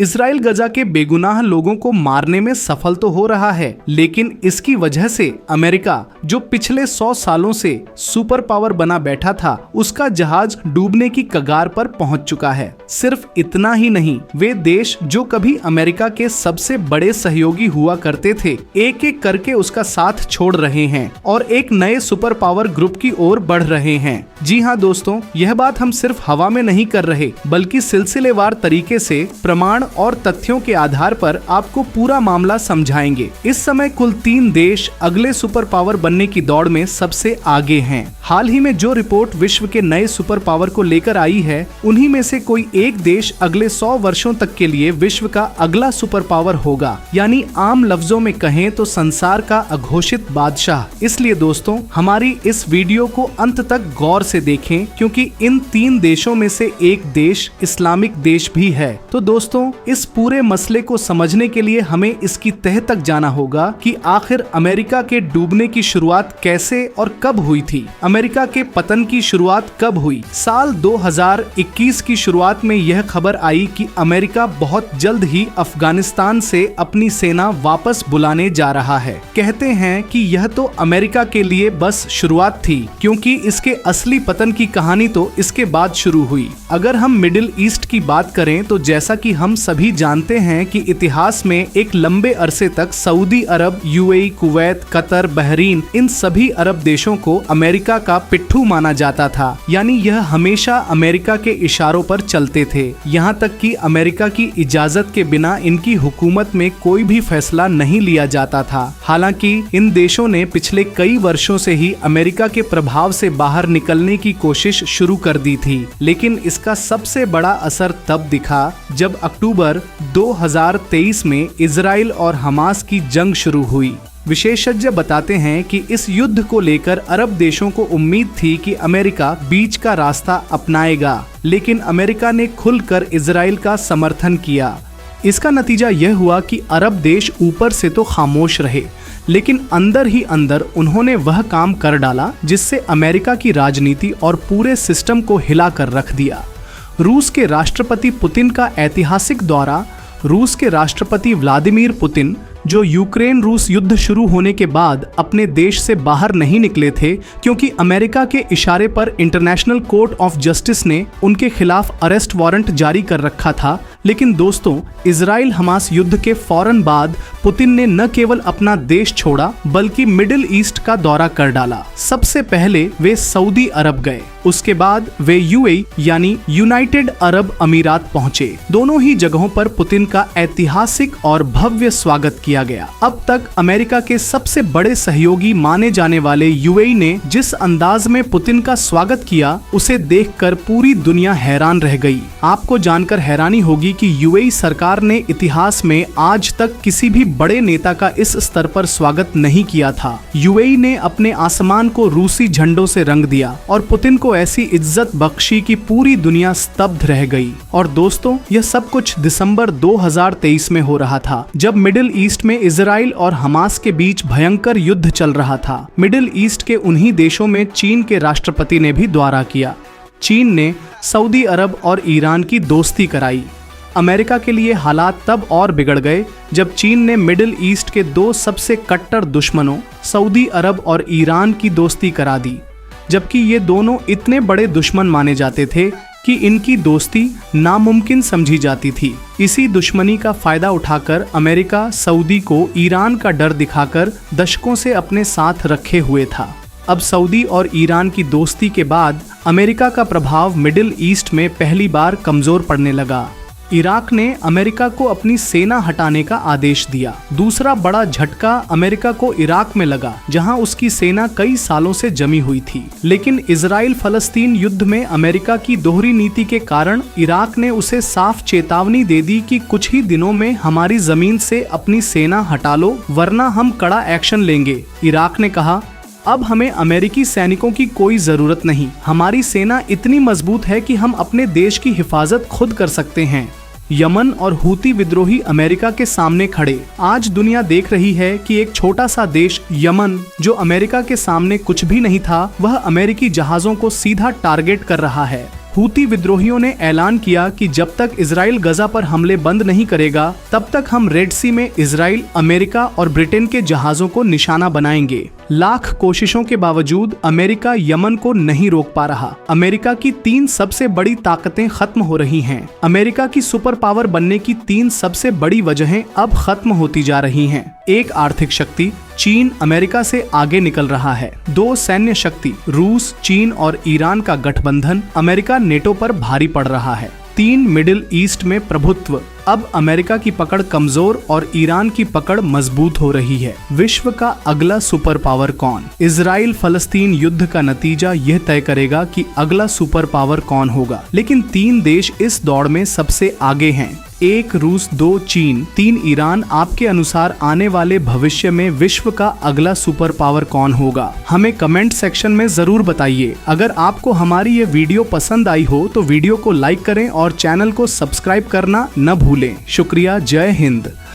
Israel गजा के बेगुनाह लोगों को मारने में सफल तो हो रहा है, लेकिन इसकी वजह से अमेरिका, जो पिछले 100 सालों से सुपर पावर बना बैठा था, उसका जहाज डूबने की कगार पर पहुंच चुका है। सिर्फ इतना ही नहीं, वे देश जो कभी अमेरिका के सबसे बड़े सहयोगी हुआ करते थे, एक एक करके उसका साथ छोड़ रहे हैं और एक नए सुपर पावर ग्रुप की ओर बढ़ रहे हैं। जी हाँ दोस्तों, यह बात हम सिर्फ हवा में नहीं कर रहे, बल्कि सिलसिलेवार तरीके से प्रमाण और तथ्यों के आधार पर आपको पूरा मामला समझाएंगे। इस समय कुल 3 देश अगले सुपर पावर बनने की दौड़ में सबसे आगे हैं। हाल ही में जो रिपोर्ट विश्व के नए सुपर पावर को लेकर आई है, उन्हीं में से कोई एक देश अगले 100 वर्षों तक के लिए विश्व का अगला सुपर पावर होगा, यानी आम लफ्जों में कहें तो संसार का अघोषित बादशाह। इसलिए दोस्तों, हमारी इस वीडियो को अंत तक गौर से देखें, क्योंकि इन 3 देशों में से एक देश इस्लामिक देश भी है। तो दोस्तों, इस पूरे मसले को समझने के लिए हमें इसकी तह तक जाना होगा कि आखिर अमेरिका के डूबने की शुरुआत कैसे और कब हुई थी। अमेरिका के पतन की शुरुआत कब हुई? साल 2021 की शुरुआत में यह खबर आई कि अमेरिका बहुत जल्द ही अफगानिस्तान से अपनी सेना वापस बुलाने जा रहा है। कहते हैं कि यह तो अमेरिका के लिए बस शुरुआत थी, क्योंकि इसके असली पतन की कहानी तो इसके बाद शुरू हुई। अगर हम मिडिल ईस्ट की बात करें तो जैसा कि हम सभी जानते हैं कि इतिहास में एक लंबे अरसे तक सऊदी अरब, यूएई, कुवैत, कतर, बहरीन, इन सभी अरब देशों को अमेरिका का पिट्ठू माना जाता था। यानी यह हमेशा अमेरिका के इशारों पर चलते थे। यहाँ तक कि अमेरिका की इजाजत के बिना इनकी हुकूमत में कोई भी फैसला नहीं लिया जाता था। हालांकि इन देशों ने पिछले कई वर्षों से ही अमेरिका के प्रभाव से बाहर निकलने की कोशिश शुरू कर दी थी, लेकिन इसका सबसे बड़ा असर तब दिखा जब अक्टूबर 2023 में इजराइल और हमास की जंग शुरू हुई। विशेषज्ञ बताते हैं कि इस युद्ध को लेकर अरब देशों को उम्मीद थी कि अमेरिका बीच का रास्ता अपनाएगा, लेकिन अमेरिका ने खुलकर इजराइल का समर्थन किया। इसका नतीजा यह हुआ कि अरब देश ऊपर से तो खामोश रहे, लेकिन अंदर ही अंदर उन्होंने वह काम कर डाला जिससे अमेरिका की राजनीति और पूरे सिस्टम को हिला कर रख दिया। रूस के राष्ट्रपति पुतिन का ऐतिहासिक दौरा। रूस के राष्ट्रपति व्लादिमीर पुतिन, जो यूक्रेन रूस युद्ध शुरू होने के बाद अपने देश से बाहर नहीं निकले थे, क्योंकि अमेरिका के इशारे पर इंटरनेशनल कोर्ट ऑफ जस्टिस ने उनके खिलाफ अरेस्ट वारंट जारी कर रखा था। लेकिन दोस्तों, इजराइल हमास युद्ध के फौरन बाद पुतिन ने न केवल अपना देश छोड़ा, बल्कि मिडिल ईस्ट का दौरा कर डाला। सबसे पहले वे सऊदी अरब गए, उसके बाद वे यूएई यानी यूनाइटेड अरब अमीरात पहुंचे। दोनों ही जगहों पर पुतिन का ऐतिहासिक और भव्य स्वागत किया गया। अब तक अमेरिका के सबसे बड़े सहयोगी माने जाने वाले यूएई ने जिस अंदाज में पुतिन का स्वागत किया, उसे देखकर पूरी दुनिया हैरान रह गई। आपको जानकर हैरानी होगी कि यूएई सरकार ने इतिहास में आज तक किसी भी बड़े नेता का इस स्तर पर स्वागत नहीं किया था। यूएई ने अपने आसमान को रूसी झंडों से रंग दिया और पुतिन को ऐसी इज्जत बख्शी कि पूरी दुनिया स्तब्ध रह गई। और दोस्तों, यह सब कुछ दिसंबर 2023 में हो रहा था, जब मिडिल ईस्ट में इजराइल और हमास के बीच भयंकर युद्ध चल रहा था। मिडिल ईस्ट के उन्हीं देशों में चीन के राष्ट्रपति ने भी दौरा किया। चीन ने सऊदी अरब और ईरान की दोस्ती कराई। अमेरिका के लिए हालात तब और बिगड़ गए जब चीन ने मिडिल ईस्ट के 2 सबसे कट्टर दुश्मनों सऊदी अरब और ईरान की दोस्ती करा दी, जबकि ये दोनों इतने बड़े दुश्मन माने जाते थे कि इनकी दोस्ती नामुमकिन समझी जाती थी। इसी दुश्मनी का फायदा उठाकर अमेरिका सऊदी को ईरान का डर दिखाकर दशकों से अपने साथ रखे हुए था। अब सऊदी और ईरान की दोस्ती के बाद अमेरिका का प्रभाव मिडिल ईस्ट में पहली बार कमजोर पड़ने लगा। इराक ने अमेरिका को अपनी सेना हटाने का आदेश दिया। दूसरा बड़ा झटका अमेरिका को इराक में लगा, जहां उसकी सेना कई सालों से जमी हुई थी। लेकिन इजराइल फलस्तीन युद्ध में अमेरिका की दोहरी नीति के कारण इराक ने उसे साफ चेतावनी दे दी कि कुछ ही दिनों में हमारी जमीन से अपनी सेना हटा लो, वरना हम कड़ा एक्शन लेंगे। इराक ने कहा, अब हमें अमेरिकी सैनिकों की कोई जरूरत नहीं, हमारी सेना इतनी मजबूत है कि हम अपने देश की हिफाजत खुद कर सकते हैं। यमन और हूती विद्रोही अमेरिका के सामने खड़े। आज दुनिया देख रही है कि एक छोटा सा देश यमन, जो अमेरिका के सामने कुछ भी नहीं था, वह अमेरिकी जहाजों को सीधा टारगेट कर रहा है। हूती विद्रोहियों ने ऐलान किया कि जब तक इजराइल गजा पर हमले बंद नहीं करेगा तब तक हम रेड सी में इजराइल, अमेरिका और ब्रिटेन के जहाजों को निशाना बनाएंगे। लाख कोशिशों के बावजूद अमेरिका यमन को नहीं रोक पा रहा। अमेरिका की 3 सबसे बड़ी ताकतें खत्म हो रही हैं। अमेरिका की सुपर पावर बनने की 3 सबसे बड़ी वजहें अब खत्म होती जा रही हैं। 1 आर्थिक शक्ति, चीन अमेरिका से आगे निकल रहा है। 2 सैन्य शक्ति, रूस, चीन और ईरान का गठबंधन अमेरिका नेटो पर भारी पड़ रहा है। 3 मिडिल ईस्ट में प्रभुत्व, अब अमेरिका की पकड़ कमजोर और ईरान की पकड़ मजबूत हो रही है। विश्व का अगला सुपर पावर कौन? इजराइल फलस्तीन युद्ध का नतीजा यह तय करेगा कि अगला सुपर पावर कौन होगा। लेकिन 3 देश इस दौड़ में सबसे आगे हैं। 1 रूस, 2 चीन, 3 ईरान। आपके अनुसार आने वाले भविष्य में विश्व का अगला सुपर पावर कौन होगा? हमें कमेंट सेक्शन में जरूर बताइए। अगर आपको हमारी ये वीडियो पसंद आई हो तो वीडियो को लाइक करें और चैनल को सब्सक्राइब करना न भूलें। शुक्रिया। जय हिंद।